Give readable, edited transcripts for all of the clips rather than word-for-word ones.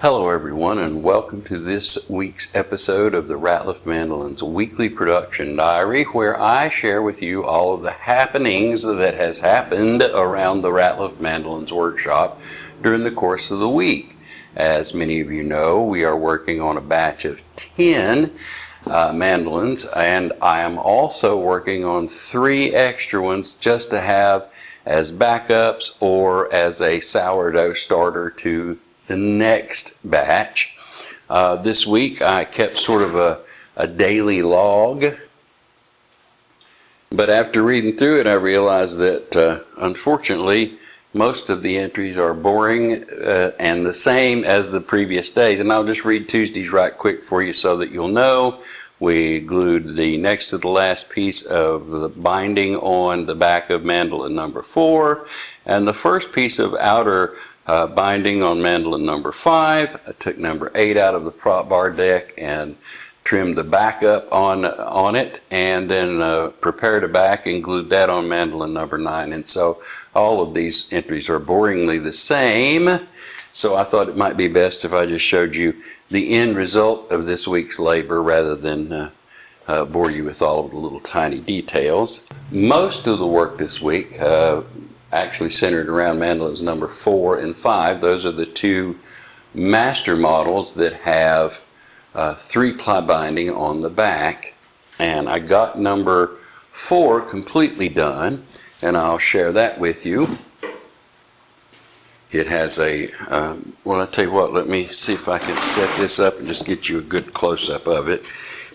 Hello everyone, and welcome to this week's episode of the Ratliff Mandolins weekly production diary, where I share with you all of the happenings that has happened around the Ratliff Mandolins workshop during the course of the week. As many of you know, we are working on a batch of 10 mandolins, and I am also working on 3 extra ones just to have as backups or as a sourdough starter to the next batch. This week I kept sort of a daily log, but after reading through it I realized that unfortunately most of the entries are boring and the same as the previous days. And I'll just read Tuesday's right quick for you so that you'll know. We glued the next to the last piece of the binding on the back of mandolin number 4, and the first piece of outer binding on mandolin number 5. I took number 8 out of the prop bar deck and trimmed the back up on it, and then prepared a back and glued that on mandolin number 9. And so all of these entries are boringly the same. So I thought it might be best if I just showed you the end result of this week's labor rather than bore you with all of the little tiny details. Most of the work this week actually centered around mandolins number 4 and 5. Those are the 2 master models that have 3-ply binding on the back. And I got number 4 completely done, and I'll share that with you. It has a, well, I'll tell you what, let me see if I can set this up and just get you a good close-up of it.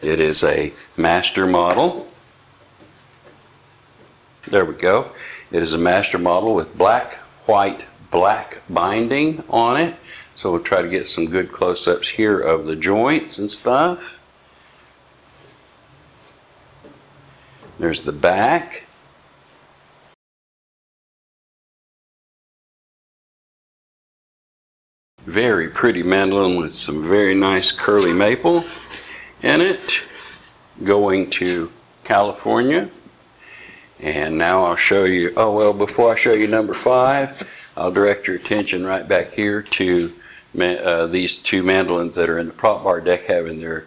It is a master model. There we go. It is a master model with black, white, black binding on it. So we'll try to get some good close-ups here of the joints and stuff. There's the back. Very pretty mandolin with some very nice curly maple in it, going to California. And now I'll show you, oh well, before I show you number 5, I'll direct your attention right back here to these 2 mandolins that are in the prop bar deck having their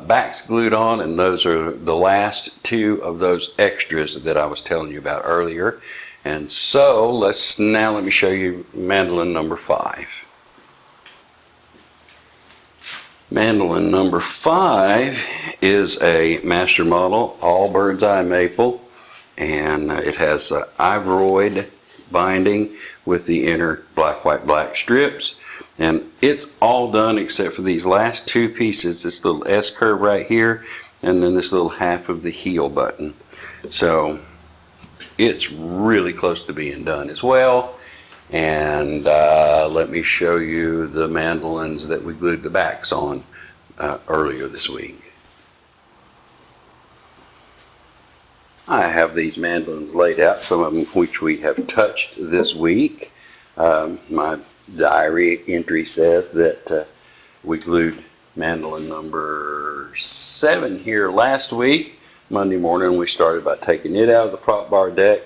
backs glued on, and those are the last 2 of those extras that I was telling you about earlier. And so let me show you mandolin number 5. Mandolin number 5 is a master model, all bird's eye maple, and it has ivoroid binding with the inner black, white, black strips. And it's all done except for these last 2 pieces, this little S curve right here, and then this little half of the heel button. So it's really close to being done as well. And let me show you the mandolins that we glued the backs on earlier this week. I have these mandolins laid out, some of them which we have touched this week. My diary entry says that we glued mandolin number 7 here last week. Monday morning we started by taking it out of the prop bar deck.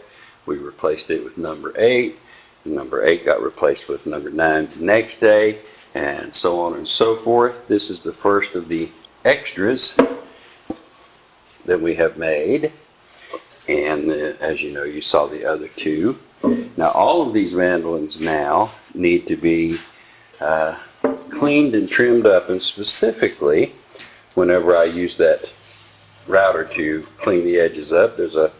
We replaced it with number 8. Number 8 got replaced with number 9 the next day, and so on and so forth. This is the first of the extras that we have made, and as you know, you saw the other 2. Now all of these mandolins now need to be cleaned and trimmed up, and specifically whenever I use that router to clean the edges up, there's a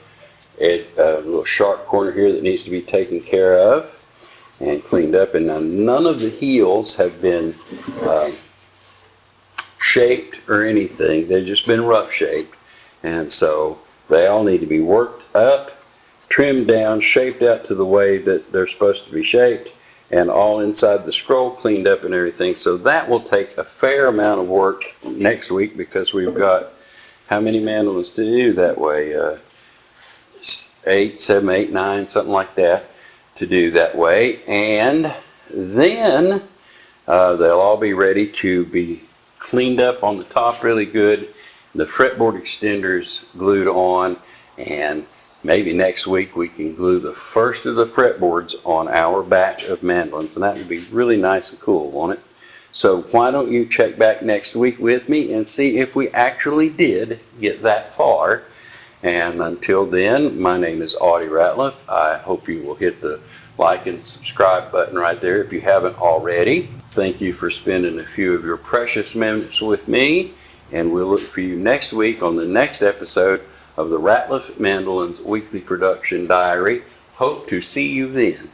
little sharp corner here that needs to be taken care of and cleaned up. And now none of the heels have been shaped or anything. They've just been rough shaped, and so they all need to be worked up, trimmed down, shaped out to the way that they're supposed to be shaped, and all inside the scroll cleaned up and everything. So that will take a fair amount of work next week, because we've got how many mandolins to do that way? 8, 7, 8, 9, something like that to do that way. And then they'll all be ready to be cleaned up on the top really good, the fretboard extenders glued on, and maybe next week we can glue the first of the fretboards on our batch of mandolins, and that would be really nice and cool, won't it? So why don't you check back next week with me and see if we actually did get that far. And until then, my name is Audie Ratliff. I hope you will hit the like and subscribe button right there if you haven't already. Thank you for spending a few of your precious minutes with me, and we'll look for you next week on the next episode of the Ratliff Mandolins Weekly Production Diary. Hope to see you then.